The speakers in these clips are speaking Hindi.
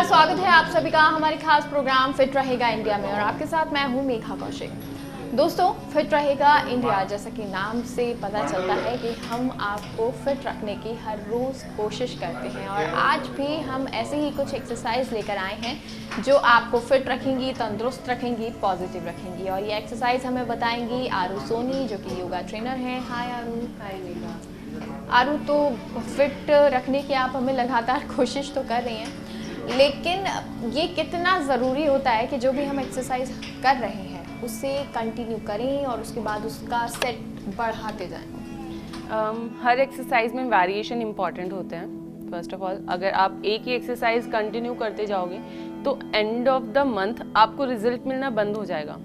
नमस्कार, स्वागत है आप सभी का हमारे खास प्रोग्राम फिट रहेगा इंडिया में और आपके साथ मैं हूं मेघा कौशिक। दोस्तों, फिट रहेगा इंडिया जैसा कि नाम से पता चलता है कि हम आपको फिट रखने की हर रोज़ कोशिश करते हैं और आज भी हम ऐसे ही कुछ एक्सरसाइज लेकर आए हैं जो आपको फिट रखेंगी, तंदुरुस्त रखेंगी, पॉजिटिव रखेंगी। और ये एक्सरसाइज हमें बताएंगी आरू सोनी जो कि योगा ट्रेनर हैं। हाय आरू। हाय मेघा। आरू, तो फिट रखने की आप हमें लगातार कोशिश तो कर रही हैं, लेकिन ये कितना ज़रूरी होता है कि जो भी हम एक्सरसाइज कर रहे हैं उसे कंटिन्यू करें और उसके बाद उसका सेट बढ़ाते जाएं। हर एक्सरसाइज में वेरिएशन इम्पॉर्टेंट होते हैं। फर्स्ट ऑफ ऑल, अगर आप एक ही एक्सरसाइज कंटिन्यू करते जाओगे तो एंड ऑफ द मंथ आपको रिजल्ट मिलना बंद हो जाएगा।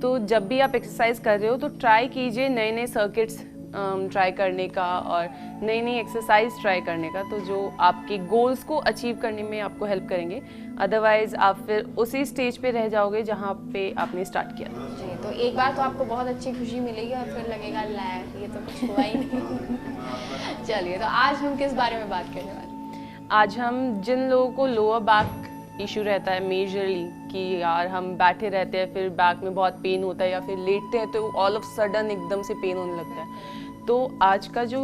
तो जब भी आप एक्सरसाइज कर रहे हो तो ट्राई कीजिए नए नए सर्किट्स ट्राई करने का और नई नई एक्सरसाइज ट्राई करने का, तो जो आपके गोल्स को अचीव करने में आपको हेल्प करेंगे। अदरवाइज आप फिर उसी स्टेज पे रह जाओगे जहाँ पे आपने स्टार्ट किया था। जी, तो एक बार तो आपको बहुत अच्छी खुशी मिलेगी और फिर लगेगा ला ये तो कुछ हुआ ही नहीं। चलिए, तो आज हम किस बारे में बात करने वाले? आज हम जिन लोगों को लोअर बैक इशू रहता है मेजरली, कि यार हम बैठे रहते हैं फिर बैक में बहुत पेन होता है या फिर लेटते हैं तो ऑल ऑफ सडन एकदम से पेन होने लगता है, तो आज का जो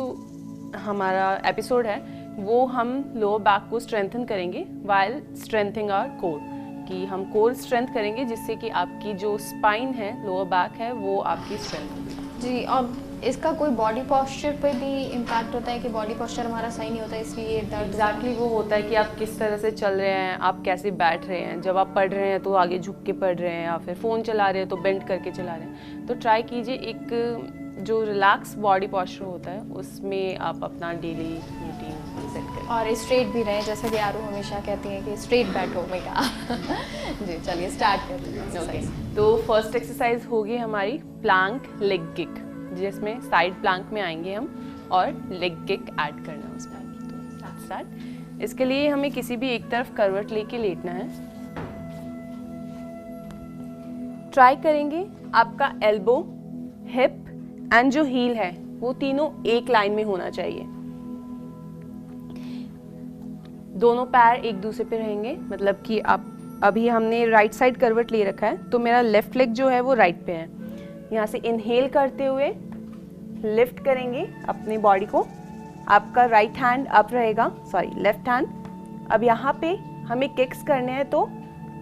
हमारा एपिसोड है वो हम लोअर बैक को स्ट्रेंथन करेंगे वाइल स्ट्रेंथनिंग आवर कोर, कि हम कोर स्ट्रेंथ करेंगे जिससे कि आपकी जो स्पाइन है, लोअर बैक है, वो आपकी स्ट्रेंथ। जी, और इसका कोई बॉडी पोस्चर पे भी इम्पैक्ट होता है कि बॉडी पोस्चर हमारा सही नहीं होता इसलिए दर्द? एग्जैक्टली वो होता है कि आप किस तरह से चल रहे हैं, आप कैसे बैठ रहे हैं, जब आप पढ़ रहे हैं तो आगे झुक के पढ़ रहे हैं या फिर फ़ोन चला रहे हैं तो बेंड करके चला रहे हैं। तो ट्राई कीजिए एक जो रिलैक्स बॉडी पोस्चर होता है उसमें आप अपना डेली रूटीन सेट करें और स्ट्रेट भी रहें, जैसा कि आरू हमेशा कहती हैं कि स्ट्रेट बैठो मेघा। जी, चलिए स्टार्ट करते हैं एक्सरसाइज। तो फर्स्ट एक्सरसाइज होगी हमारी प्लैंक लेग किक, जिसमें साइड प्लैंक में आएंगे हम और लेग किक ऐड करना है उसमें। तो स्टार्ट। इसके लिए हमें किसी भी एक तरफ करवट लेके लेटना है। ट्राई करेंगे आपका एल्बो, हिप एंड जो हील है वो तीनों एक लाइन में होना चाहिए। दोनों पैर एक दूसरे पे रहेंगे, मतलब कि आप अभी हमने राइट साइड करवट ले रखा है तो मेरा लेफ्ट लेग जो है वो राइट पे है। यहाँ से इनहेल करते हुए लिफ्ट करेंगे अपनी बॉडी को, आपका राइट हैंड अप रहेगा, सॉरी लेफ्ट हैंड। अब यहाँ पे हमें किक्स करने हैं तो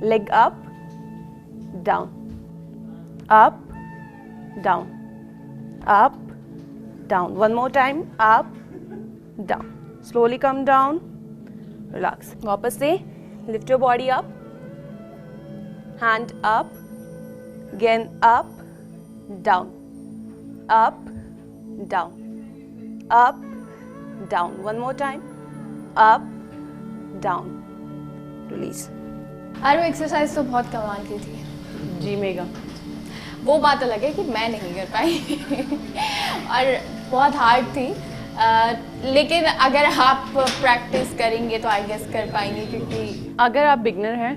leg up down, up down, up down. One more time, up down, slowly come down, relax. वापस से lift your body up, hand up, again up down, up down, up down. One more time, up down, release. आरू, एक्सरसाइज तो बहुत कमाल की थी। जी मेघा। वो बात अलग है कि मैं नहीं कर पाई और बहुत हार्ड थी, लेकिन अगर आप प्रैक्टिस करेंगे तो आई गेस कर पाएंगे, क्योंकि अगर आप बिगनर हैं,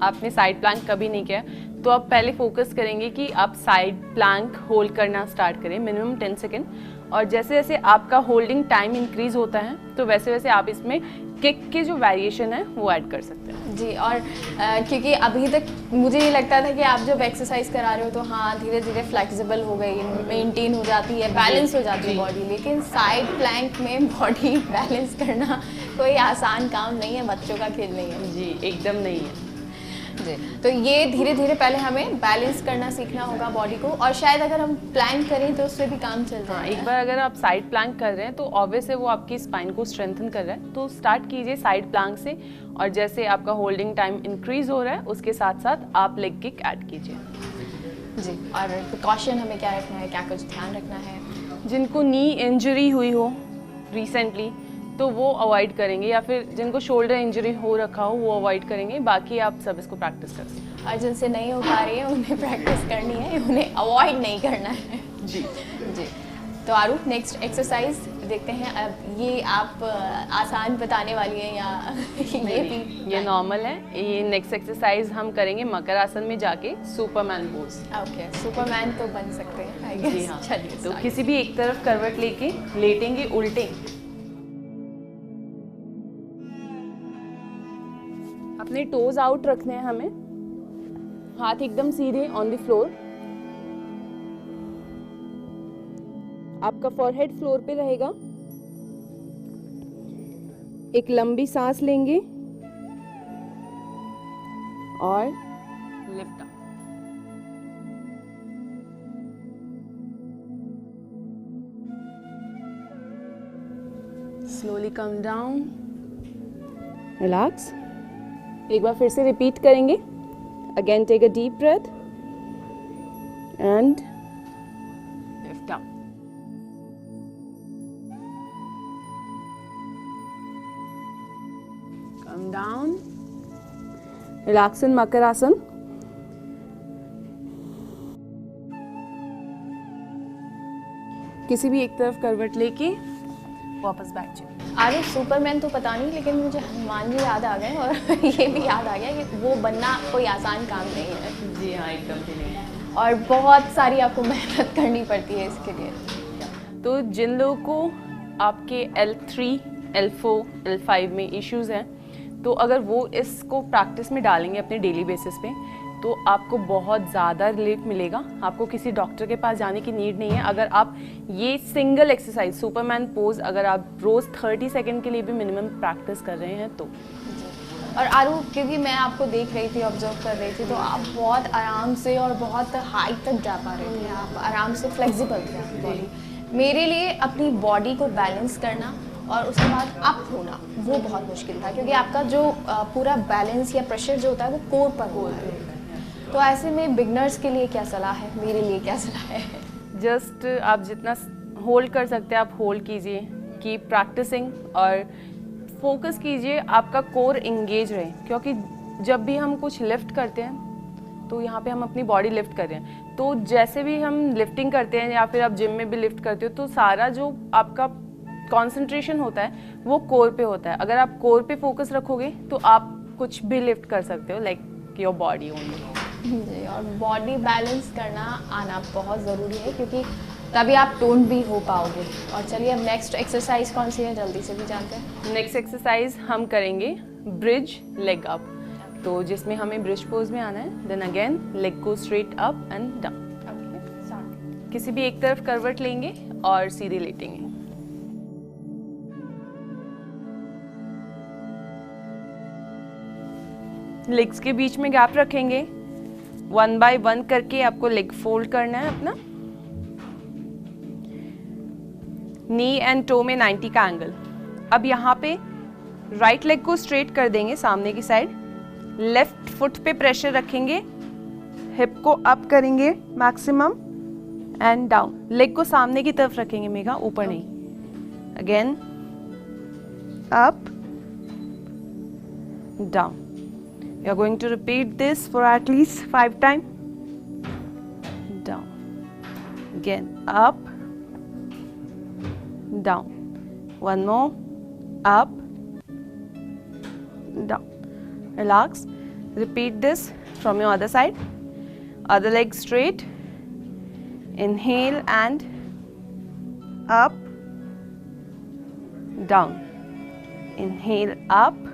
आपने साइड प्लैंक कभी नहीं किया, तो आप पहले फोकस करेंगे कि आप साइड प्लैंक होल्ड करना स्टार्ट करें मिनिमम 10 सेकेंड, और जैसे जैसे आपका होल्डिंग टाइम इंक्रीज होता है तो वैसे वैसे आप इसमें किक के जो वेरिएशन है वो ऐड कर सकते हैं। जी, और क्योंकि अभी तक मुझे ये लगता था कि आप जब एक्सरसाइज करा रहे हो तो हाँ धीरे धीरे फ्लेक्सिबल हो गई, मेंटेन हो जाती है, बैलेंस हो जाती है बॉडी, लेकिन साइड प्लैंक में बॉडी बैलेंस करना कोई आसान काम नहीं है, बच्चों का खेल नहीं है। जी एकदम नहीं है। जी, तो ये धीरे धीरे पहले हमें बैलेंस करना सीखना होगा बॉडी को, और शायद अगर हम प्लैंक करें तो उससे भी काम चल जाए। हाँ, एक बार अगर आप साइड प्लैंक कर रहे हैं तो ऑब्वियस है वो आपकी स्पाइन को स्ट्रेंथन कर रहा है, तो स्टार्ट कीजिए साइड प्लैंक से, और जैसे आपका होल्डिंग टाइम इंक्रीज हो रहा है उसके साथ साथ आप लेग किक ऐड कीजिए। जी, और प्रिकॉशन हमें क्या रखना है, क्या कुछ ध्यान रखना है? जिनको नी इंजरी हुई हो रिसेंटली तो वो अवॉइड करेंगे, या फिर जिनको शोल्डर इंजरी हो रखा हो वो अवॉइड करेंगे, बाकी आप सब इसको प्रैक्टिस कर सकते हैं। और जिनसे नहीं हो पा रही है उन्हें प्रैक्टिस करनी है, उन्हें अवॉइड नहीं करना है। जी जी, तो आरू नेक्स्ट एक्सरसाइज देखते हैं। अब ये आप आसान बताने वाली हैं या ये भी? ये नॉर्मल है। ये नेक्स्ट एक्सरसाइज हम करेंगे मकर आसन में जाके सुपरमैन पोज। ओके, सुपरमैन तो बन सकते हैं आई जी गेस। हाँ। चलिए, तो किसी भी एक तरफ करवट लेके लेटेंगे उल्टे। अब अपने टोज आउट रखने हैं हमें, हाथ एकदम सीधे ऑन द फ्लोर। आपका फॉरहेड फ्लोर पे रहेगा। एक लंबी सांस लेंगे और lift up. Slowly come down, relax. एक बार फिर से रिपीट करेंगे। Again take a deep breath and lift up. Come down, relax in makarasana. किसी भी एक तरफ करवट लेके वापस बैठ जाओ। आरुष, सुपरमैन तो पता नहीं, लेकिन मुझे हनुमान जी याद आ गए और ये भी याद आ गया कि वो बनना कोई आसान काम नहीं है। जी हाँ, एकदम भी नहीं। और बहुत सारी आपको मेहनत करनी पड़ती है इसके लिए। तो जिन लोगों को आपके L3, L4, L5 में इश्यूज हैं, तो अगर वो इसको प्रैक्टिस में डालेंगे अपने डेली बेसिस पे, तो आपको बहुत ज़्यादा रिलीफ मिलेगा। आपको किसी डॉक्टर के पास जाने की नीड नहीं है। अगर आप ये सिंगल एक्सरसाइज सुपरमैन पोज अगर आप रोज़ 30 सेकेंड के लिए भी मिनिमम प्रैक्टिस कर रहे हैं तो। और आरू, क्योंकि मैं आपको देख रही थी, ऑब्जर्व कर रही थी, तो आप बहुत आराम से और बहुत हाई तक जा पा रहे थे। आप आराम से फ्लेक्सिबल थे आपकी बॉडी। मेरे लिए अपनी बॉडी को बैलेंस करना और उसके बाद अप होना वो बहुत मुश्किल था, क्योंकि आपका जो पूरा बैलेंस या प्रेशर जो होता है वो कोर पर होता है। तो ऐसे में बिगनर्स के लिए क्या सलाह है, मेरे लिए क्या सलाह है? जस्ट आप जितना होल्ड कर सकते हैं आप होल्ड कीजिए, कीप प्रैक्टिसिंग और फोकस कीजिए आपका कोर इंगेज रहे। क्योंकि जब भी हम कुछ लिफ्ट करते हैं तो यहाँ पे हम अपनी बॉडी लिफ्ट कर रहे हैं, तो जैसे भी हम लिफ्टिंग करते हैं या फिर आप जिम में भी लिफ्ट करते हो, तो सारा जो आपका कंसंट्रेशन होता है वो कोर पे होता है। अगर आप कोर पे फोकस रखोगे तो आप कुछ भी लिफ्ट कर सकते हो, लाइक योर बॉडी ओनली। जी, और बॉडी बैलेंस करना आना बहुत ज़रूरी है, क्योंकि तभी आप टोन भी हो पाओगे। और चलिए अब नेक्स्ट एक्सरसाइज कौन सी है जल्दी से भी जानते हैं। नेक्स्ट एक्सरसाइज हम करेंगे ब्रिज लेग अप, तो जिसमें हमें ब्रिज पोज में आना है। देन अगेन लेग को स्ट्रेट अप एंड डाउन। किसी भी एक तरफ करवट लेंगे और सीधे लेटेंगे। लेग्स के बीच में गैप रखेंगे। 1 बाय 1 करके आपको लेग फोल्ड करना है अपना। नी एंड टो में 90 का एंगल। अब यहाँ पे राइट लेग को स्ट्रेट कर देंगे सामने की साइड। लेफ्ट फुट पे प्रेशर रखेंगे, हिप को अप करेंगे मैक्सिमम एंड डाउन। लेग को सामने की तरफ रखेंगे मेघा, ऊपर नहीं। Again up down. You are going to repeat this for at least 5 times. Down. Again, up, down. One more, up, down. Relax. Repeat this from your other side. Other leg straight. Inhale and up, down. Inhale up,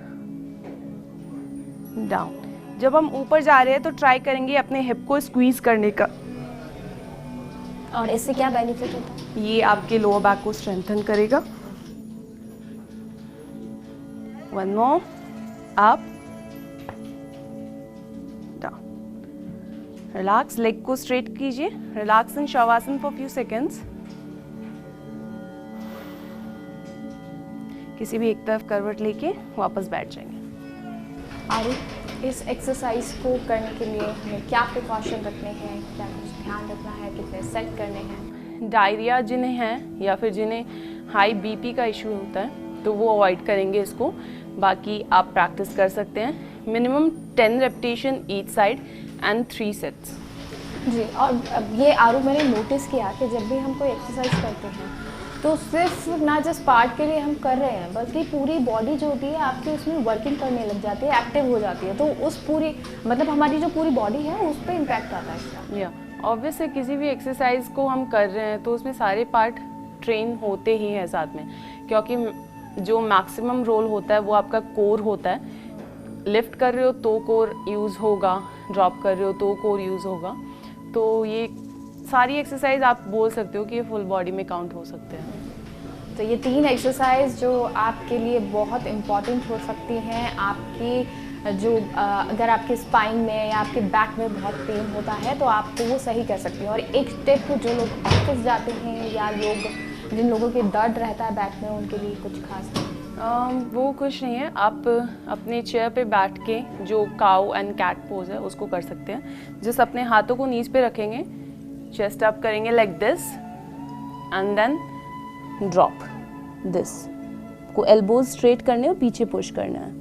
down. जब हम ऊपर जा रहे हैं तो ट्राई करेंगे अपने हिप को स्क्वीज करने का। और इससे क्या बेनिफिट होता है? ये आपके लोअर बैक को स्ट्रेंथन करेगा। One more, up, down. Relax, leg को स्ट्रेट कीजिए। Relax in shavasana for few seconds. किसी भी एक तरफ करवट लेके वापस बैठ जाएंगे। आरू, इस एक्सरसाइज को करने के लिए हमें क्या प्रिकॉशन रखने हैं, क्या कुछ ध्यान रखना है, कितने सेट करने हैं? डायरिया जिन्हें हैं या फिर जिन्हें हाई बीपी का इशू होता है तो वो अवॉइड करेंगे इसको। बाकी आप प्रैक्टिस कर सकते हैं। Minimum 10 repetition each side and 3 sets. जी, और अब ये आरू मैंने नोटिस किया कि जब भी हम कोई एक्सरसाइज करते हैं तो सिर्फ ना जस्ट पार्ट के लिए हम कर रहे हैं, बल्कि पूरी बॉडी जो होती है आपकी उसमें वर्किंग करने लग जाती है, एक्टिव हो जाती है। तो उस पूरी मतलब हमारी जो पूरी बॉडी है उस पर इम्पैक्ट आता है इसका। या ऑब्वियस है, किसी भी एक्सरसाइज को हम कर रहे हैं तो उसमें सारे पार्ट ट्रेन होते ही हैं साथ में, क्योंकि जो मैक्सिमम रोल होता है वो आपका कोर होता है। लिफ्ट कर रहे हो तो कोर यूज़ होगा, ड्रॉप कर रहे हो तो कोर यूज़ होगा। तो ये सारी एक्सरसाइज आप बोल सकते हो कि ये फुल बॉडी में काउंट हो सकते हैं। तो ये 3 एक्सरसाइज जो आपके लिए बहुत इम्पॉर्टेंट हो सकती हैं, आपकी जो अगर आपके स्पाइन में या आपके बैक में बहुत पेन होता है तो आपको वो सही कर सकती हैं। और एक टिप, जो लोग ऑफिस जाते हैं या जिन लोगों के दर्द रहता है बैक में, उनके लिए कुछ खास वो कुछ नहीं है, आप अपने चेयर पे बैठ के जो काउ एंड कैट पोज है उसको कर सकते हैं। जिस अपने हाथों को नीज पे रखेंगे, चेस्ट अप करेंगे like this and then drop this. को एल्बोज स्ट्रेट करने और पीछे पुश करना है।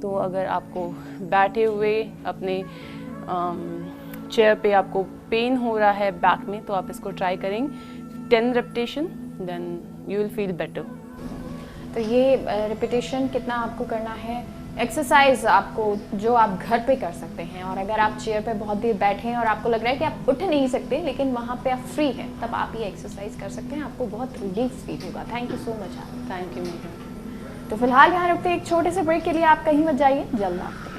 तो अगर आपको बैठे हुए अपने चेयर पे आपको पेन हो रहा है बैक में, तो आप इसको ट्राई करेंगे 10 repetition, then you will feel better. तो ये रिपीटेशन कितना आपको करना है, एक्सरसाइज आपको जो आप घर पे कर सकते हैं। और अगर आप चेयर पे बहुत देर बैठे हैं और आपको लग रहा है कि आप उठ नहीं सकते, लेकिन वहाँ पे आप फ्री हैं, तब आप ये एक्सरसाइज कर सकते हैं, आपको बहुत रिलीफ फील होगा। Thank you so much. Thank you. तो फिलहाल यहाँ रुकते एक छोटे से ब्रेक के लिए, आप कहीं मत जाइए, जल्द आते हैं।